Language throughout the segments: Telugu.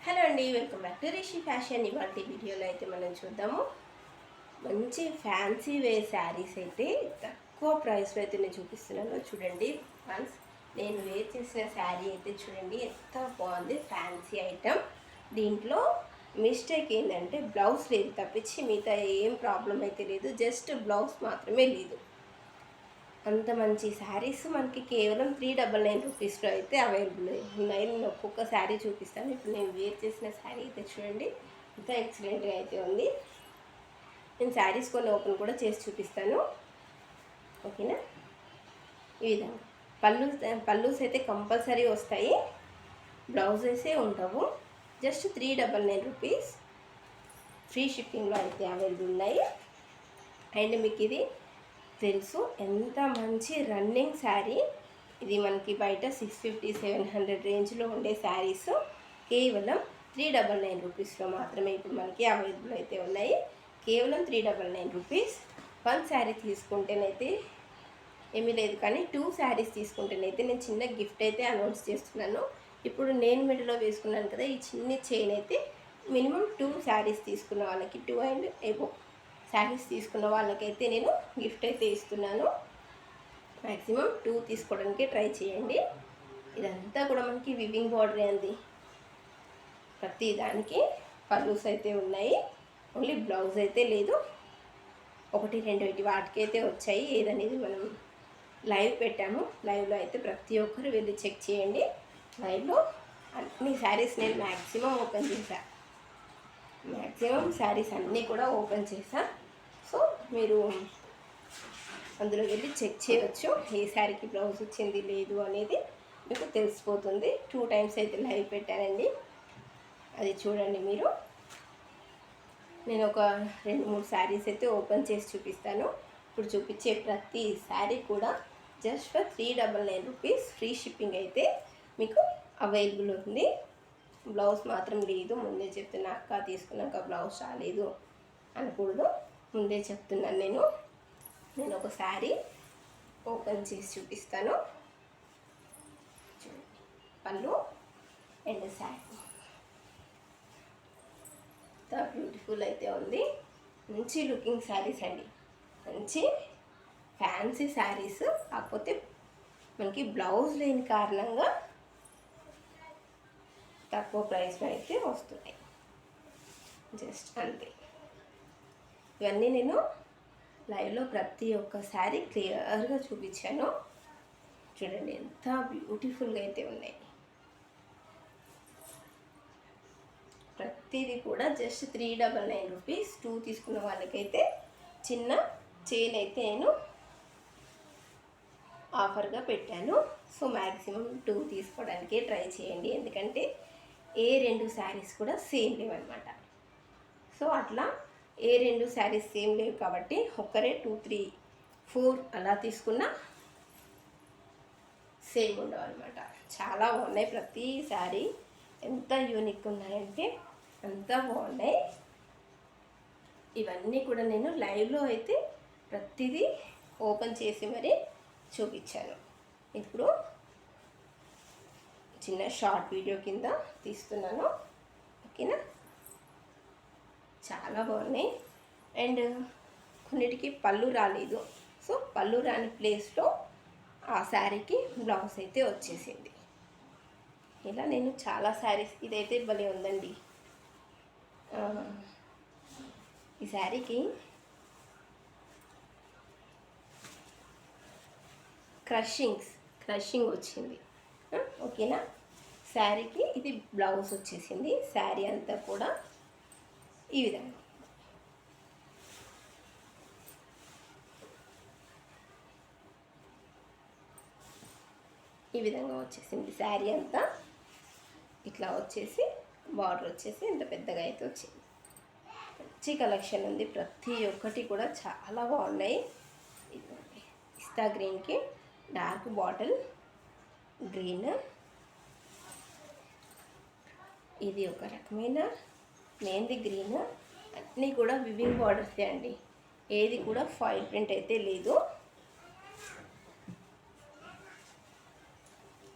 హలో అండి, welcome back to Rishi fashion. ఇవాళ వీడియోలో అయితే మనం చూద్దాము మంచి ఫ్యాన్సీ వేర్ శారీస్ అయితే తక్కువ ప్రైస్లో అయితే నేను చూపిస్తున్నాను. చూడండి ఫ్రెండ్స్, నేను వేర్ చేసిన శారీ అయితే చూడండి ఎంత బాగుంది. Fancy item. దీంట్లో మిస్టేక్ ఏంటంటే బ్లౌజ్ లేదు తప్పించి మిగతా ఏం ప్రాబ్లం అయితే లేదు, జస్ట్ బ్లౌజ్ మాత్రమే లేదు. అంత మంచి శారీస్ మనకి కేవలం 399 రూపీస్లో అయితే అవైలబుల్ ఉన్నాయి. నేను ఒక్కొక్క శారీ చూపిస్తాను. ఇప్పుడు నేను వేర్ చేసిన శారీ అయితే చూడండి ఎంత ఎక్సలెంట్గా అయితే ఉంది. నేను శారీస్ కొన్ని ఓపెన్ కూడా చేసి చూపిస్తాను, ఓకేనా. ఈ విధంగా పల్లూస్ అయితే కంపల్సరీ వస్తాయి, బ్లౌజెసే ఉండవు. జస్ట్ 399 రూపీస్ ఫ్రీ షిప్పింగ్లో అయితే అవైలబుల్ ఉన్నాయి. అండ్ మీకు ఇది తెలుసు ఎంత మంచి రన్నింగ్ శారీ. ఇది మనకి బయట 650-700 రేంజ్లో ఉండే శారీస్ కేవలం 399 రూపీస్లో మాత్రమే ఇప్పుడు మనకి అవైలబుల్ అయితే ఉన్నాయి. కేవలం 399 రూపీస్. 1 శారీ తీసుకుంటేనైతే ఏమీ లేదు, కానీ 2 శారీస్ తీసుకుంటేనైతే నేను చిన్న గిఫ్ట్ అయితే అనౌన్స్ చేస్తున్నాను. ఇప్పుడు నేను మిడిలో వేసుకున్నాను కదా, ఈ చిన్న చైన్ అయితే మినిమం 2 శారీస్ తీసుకున్న వాళ్ళకి 2 అండ్ ఎబో శారీస్ తీసుకున్న వాళ్ళకైతే నేను గిఫ్ట్ అయితే ఇస్తున్నాను. మ్యాక్సిమం 2 తీసుకోవడానికి ట్రై చేయండి. ఇదంతా కూడా మనకి వివింగ్ బార్డర్ అండి. ప్రతి దానికి పల్లూస్ అయితే ఉన్నాయి, ఓన్లీ బ్లౌజ్ అయితే లేదు. 1-2 వాటికైతే వచ్చాయి. ఏదనేది మనం లైవ్ పెట్టాము, లైవ్లో అయితే ప్రతి ఒక్కరు వెళ్ళి చెక్ చేయండి. లైవ్లో అన్ని శారీస్ నేను మ్యాక్సిమం ఓపెన్ చేశాను. మ్యాక్సిమం శారీస్ అన్నీ కూడా ఓపెన్ చేసా. సో మీరు అందులో వెళ్ళి చెక్ చేయవచ్చు, ఏ శారీకి బ్లౌజ్ వచ్చింది లేదు అనేది మీకు తెలిసిపోతుంది. 2 టైమ్స్ అయితే లైవ్ పెట్టానండి, అది చూడండి మీరు. నేను ఒక 2-3 శారీస్ అయితే ఓపెన్ చేసి చూపిస్తాను. ఇప్పుడు చూపించే ప్రతి శారీ కూడా just for 399 rupees free shipping అయితే మీకు అవైలబుల్ ఉంది. బ్లౌజ్ మాత్రం లేదు, ముందే చెప్తున్నా. అక్క తీసుకున్నాక బ్లౌజ్ రాలేదు అనకూడదు, ముందే చెప్తున్నాను. నేను ఒక శారీ ఓపెన్ చేసి చూపిస్తాను. చూడండి, పళ్ళు అండ్ శారీ ఎంత బ్యూటిఫుల్ అయితే ఉంది. మంచి లుకింగ్ శారీస్ అండి, మంచి ఫ్యాన్సీ శారీస్. కాకపోతే మనకి బ్లౌజ్ లేని కారణంగా తక్కువ ప్రైస్లో అయితే వస్తున్నాయి, జస్ట్ అంతే. ఇవన్నీ నేను లైవ్లో ప్రతి ఒక్క శారీ క్లియర్గా చూపించాను. చూడండి ఎంత బ్యూటిఫుల్గా అయితే ఉన్నాయి. ప్రతిదీ కూడా జస్ట్ 399 రూపీస్. 2 తీసుకున్న వాళ్ళకైతే చిన్న చైన్ అయితే నేను ఆఫర్గా పెట్టాను. సో మ్యాక్సిమం 2 తీసుకోవడానికి ట్రై చేయండి, ఎందుకంటే ఏ 2 శారీస్ కూడా సేమ్ లేవు అనమాట. సో అట్లా ఏ 2 శారీస్ సేమ్ లేవు కాబట్టి ఒక్కరే 2, 3, 4 అలా తీసుకున్నా సేమ్ ఉండవు అనమాట. చాలా బాగున్నాయి. ప్రతి శారీ ఎంత యూనిక్ ఉన్నాయంటే అంత బాగున్నాయి. ఇవన్నీ కూడా నేను లైవ్లో అయితే ప్రతిదీ ఓపెన్ చేసి మరీ చూపించాను. ఇప్పుడు చిన్న షార్ట్ వీడియో కింద తీస్తున్నాను, ఓకేనా. చాలా బాగున్నాయి. అండ్ కొన్నిటికి పళ్ళు రాలేదు, సో పళ్ళు రాని ప్లేస్లో ఆ శారీకి బ్లౌజ్ అయితే వచ్చేసింది. ఇలా నేను చాలా శారీస్, ఇదైతే భలే ఉందండి. ఈ శారీకి క్రషింగ్ వచ్చింది, ఓకేనా. శారీకి ఇది బ్లౌజ్ వచ్చేసింది. శారీ అంతా కూడా ఈ విధంగా వచ్చేసింది. శారీ అంతా ఇట్లా వచ్చేసి బార్డర్ వచ్చేసి ఇంత పెద్దగా అయితే వచ్చింది. మంచి కలెక్షన్ ఉంది, ప్రతి ఒక్కటి కూడా చాలా బాగున్నాయి. ఇదిగోండి, పిస్తా గ్రీన్కి డార్క్ బాటిల్ గ్రీన్, ఇది ఒక రకమైన మెహందీ గ్రీన్. అన్నీ కూడా వివింగ్ బార్డర్సే అండి, ఏది కూడా ఫాయిల్ ప్రింట్ అయితే లేదు.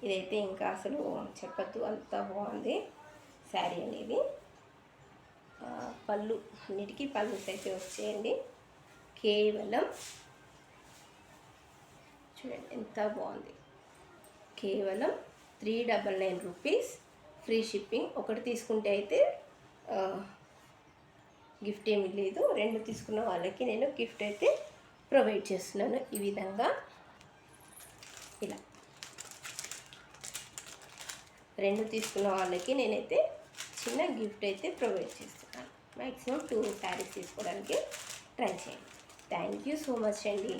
ఇదైతే ఇంకా అసలు చెప్పద్దు, అంత బాగుంది. శారీ అనేది. పళ్ళు అన్నిటికీ పళ్ళుస్ అయితే వచ్చేయండి. కేవలం చూడండి ఎంత బాగుంది. కేవలం 399 రూపీస్, ఫ్రీ షిప్పింగ్. ఒకటి తీసుకుంటే అయితే గిఫ్ట్ ఏమీ లేదు, 2 తీసుకున్న వాళ్ళకి నేను గిఫ్ట్ అయితే ప్రొవైడ్ చేస్తున్నాను. ఈ విధంగా ఇలా 2 తీసుకున్న వాళ్ళకి నేనైతే చిన్న గిఫ్ట్ అయితే ప్రొవైడ్ చేస్తున్నాను. మ్యాక్సిమం 2 శారీస్ తీసుకోవడానికి ట్రై చేయండి. థ్యాంక్ యూ సో మచ్ అండి.